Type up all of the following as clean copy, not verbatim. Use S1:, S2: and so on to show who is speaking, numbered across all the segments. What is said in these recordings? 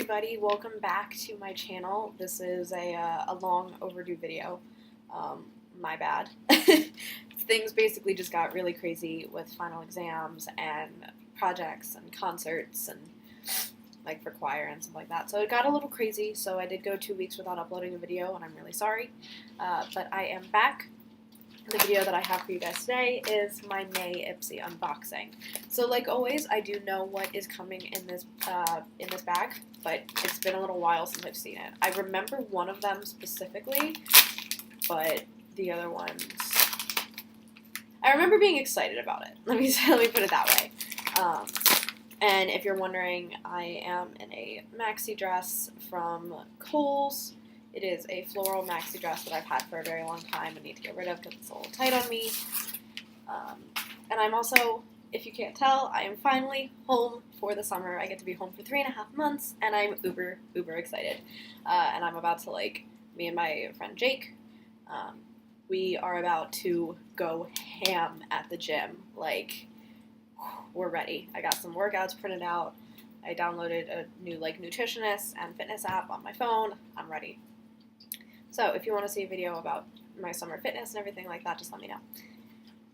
S1: everybody, welcome back to my channel. This is a long overdue video. My bad. Things basically just got really crazy with final exams and projects and concerts and like for choir and stuff like that. So it got a little crazy, so I did go 2 weeks without uploading a video and I'm really sorry. But I am back. The video that I have for you guys today is my May Ipsy unboxing. So like always, I do know what is coming in this bag, but it's been a little while since I've seen it. I remember one of them specifically, but the other ones, I remember being excited about it. Let me put it that way. And if you're wondering, I am in a maxi dress from Kohl's. It is a floral maxi dress that I've had for a very long time and need to get rid of because it's a little tight on me. And I'm also, if you can't tell, I am finally home for the summer. I get to be home for 3.5 months, and I'm uber excited. And I'm about to, me and my friend Jake, we are about to go ham at the gym. We're ready. I got some workouts printed out. I downloaded a new, nutritionist and fitness app on my phone. I'm ready. So if you want to see a video about my summer fitness and everything like that, just let me know.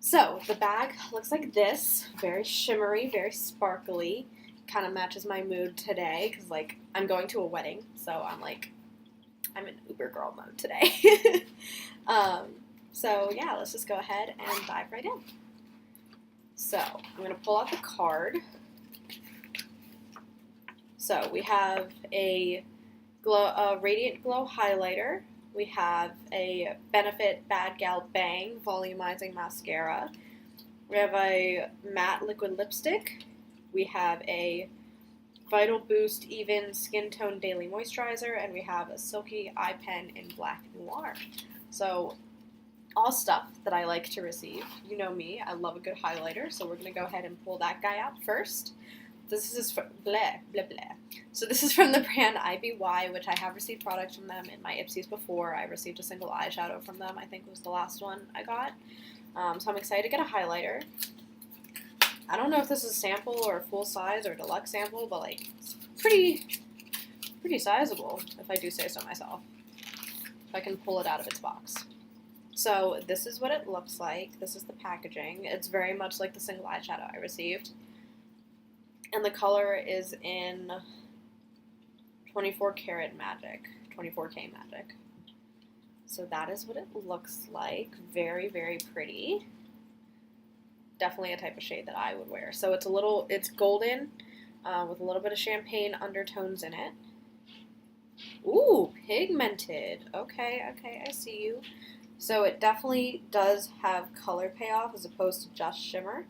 S1: So the bag looks like this, very shimmery, very sparkly, kind of matches my mood today because I'm going to a wedding, so I'm in Uber girl mode today. So yeah, let's just go ahead and dive right in. So I'm going to pull out the card. So we have a Radiant Glow highlighter. We have a Benefit Bad Gal Bang volumizing mascara. We have a matte liquid lipstick. We have a Vital Boost Even Skin Tone Daily Moisturizer, and we have a Silky Eye Pen in Black Noir. So all stuff that I like to receive. You know me, I love a good highlighter, so we're going to go ahead and pull that guy out first. This is from So this is from the brand IBY, which I have received products from them in my Ipsys before. I received a single eyeshadow from them. I think was the last one I got. So I'm excited to get a highlighter. I don't know if this is a sample or a full size or deluxe sample, but it's pretty sizable, if I do say so myself. If I can pull it out of its box. So this is what it looks like. This is the packaging. It's very much like the single eyeshadow I received. And the color is in 24 karat magic, 24K magic. So that is what it looks like. Very pretty. Definitely a type of shade that I would wear. So it's golden with a little bit of champagne undertones in it. Ooh, pigmented. Okay, I see you. So it definitely does have color payoff as opposed to just shimmer.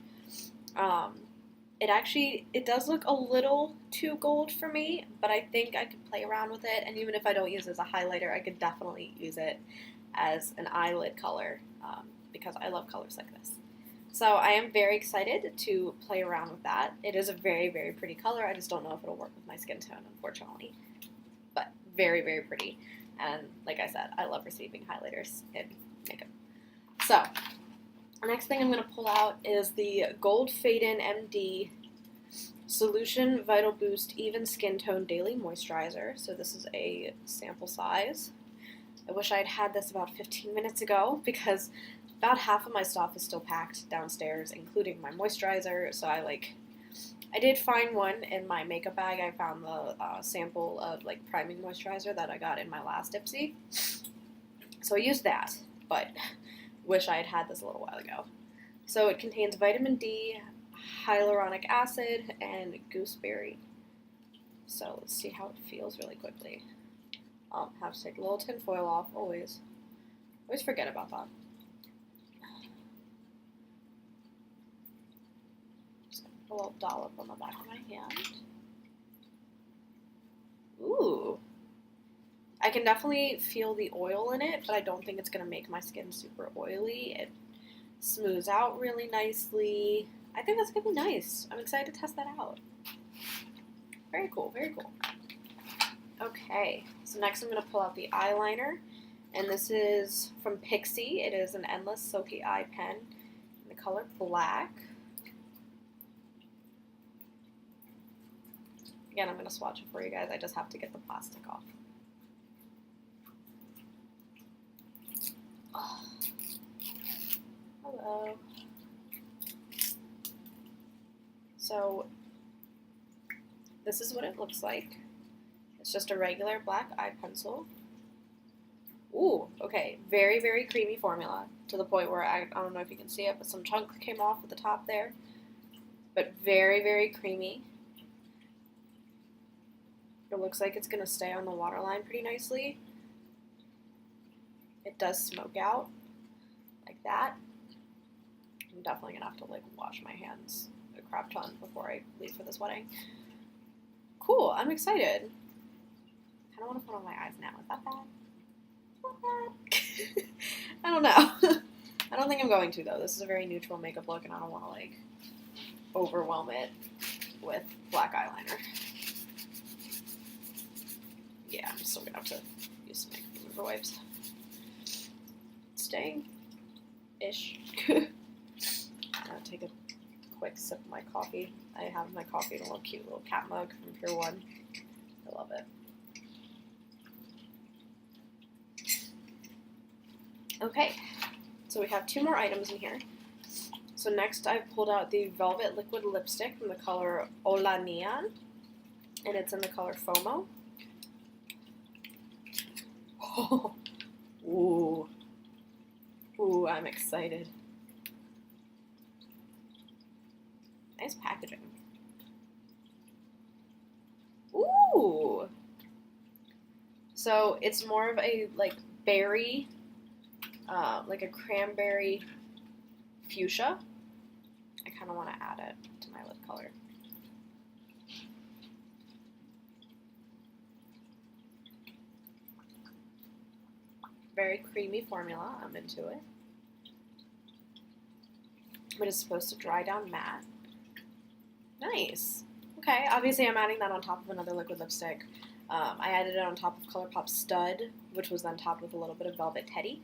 S1: It does look a little too gold for me, but I think I could play around with it, and even if I don't use it as a highlighter, I could definitely use it as an eyelid color, because I love colors like this. So I am very excited to play around with that. It is a very pretty color. I just don't know if it'll work with my skin tone, unfortunately. But very pretty. And like I said, I love receiving highlighters in makeup. So the next thing I'm going to pull out is the Gold Fade In MD Solution Vital Boost Even Skin Tone Daily Moisturizer. So this is a sample size. I wish I'd had this about 15 minutes ago because about half of my stuff is still packed downstairs, including my moisturizer. So I did find one in my makeup bag. I found the sample of priming moisturizer that I got in my last Ipsy. So I used that, but wish I had had this a little while ago. So it contains vitamin D, hyaluronic acid, and gooseberry. So let's see how it feels really quickly. Have to take a little tin foil off, always. Always forget about that. Just a little dollop on the back of my hand. Ooh. I can definitely feel the oil in it, but I don't think it's going to make my skin super oily. It smooths out really nicely. I think that's going to be nice. I'm excited to test that out. Very cool. Okay, so next I'm going to pull out the eyeliner, and this is from Pixie. It is an Endless Silky Eye Pen in the color black. Again, I'm going to swatch it for you guys. I just have to get the plastic off. Oh. Hello. So, this is what it looks like. It's just a regular black eye pencil. Ooh, okay. Very, very creamy formula, to the point where I don't know if you can see it, but some chunks came off at the top there. But very, very creamy. It looks like it's going to stay on the waterline pretty nicely. It does smoke out like that. I'm definitely going to have to like wash my hands a crap ton before I leave for this wedding. Cool, I'm excited. I kind of want to put on my eyes now. Is that bad? I don't know. I don't think I'm going to, though. This is a very neutral makeup look, and I don't want to like overwhelm it with black eyeliner. Yeah, I'm still gonna have to use some makeup remover wipes. Staying-ish. I'm gonna take a quick sip of my coffee. I have my coffee in a little cute little cat mug from Pure One. I love it. Okay, so we have 2 more items in here. So next I've pulled out the Velvet Liquid Lipstick from the color Hola Neon, and it's in the color FOMO. Oh, ooh, ooh, I'm excited. Nice packaging. Ooh. So it's more of a like berry, like a cranberry fuchsia. I kind of want to add it to my lip color. Very creamy formula. I'm into it. But it's supposed to dry down matte. Nice. Okay, obviously I'm adding that on top of another liquid lipstick. I added it on top of ColourPop Stud, which was then topped with a little bit of Velvet Teddy.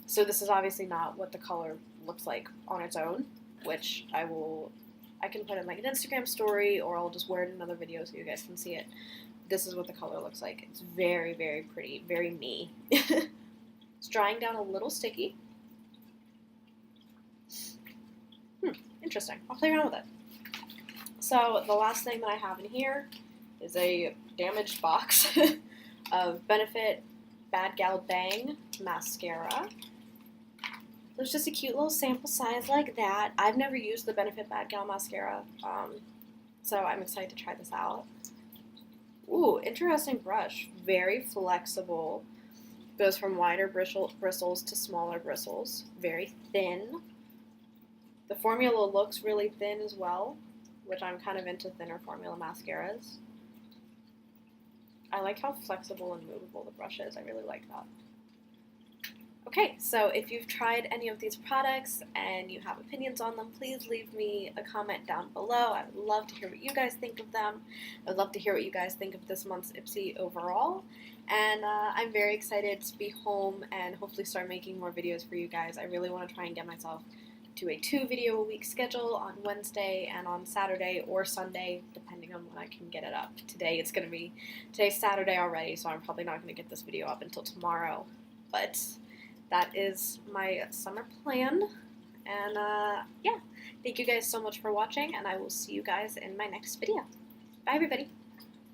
S1: So this is obviously not what the color looks like on its own, which I can put in like an Instagram story, or I'll just wear it in another video so you guys can see it. This is what the color looks like. It's very, very pretty, very me. It's drying down a little sticky. Interesting. I'll play around with it. So the last thing that I have in here is a damaged box of Benefit Bad Gal Bang mascara. There's just a cute little sample size like that. I've never used the Benefit Bad Gal mascara, so I'm excited to try this out. Ooh, interesting brush. Very flexible. Goes from wider bristles to smaller bristles. Very thin. The formula looks really thin as well, which I'm kind of into thinner formula mascaras. I like how flexible and movable the brush is. I really like that. Okay, so if you've tried any of these products and you have opinions on them, please leave me a comment down below. I would love to hear what you guys think of them. I would love to hear what you guys think of this month's Ipsy overall. And I'm very excited to be home and hopefully start making more videos for you guys. I really want to try and get myself to a 2-video-a-week schedule on Wednesday and on Saturday or Sunday, depending on when I can get it up. Today's Saturday already, so I'm probably not going to get this video up until tomorrow. But that is my summer plan. And yeah, thank you guys so much for watching, and I will see you guys in my next video. Bye, everybody.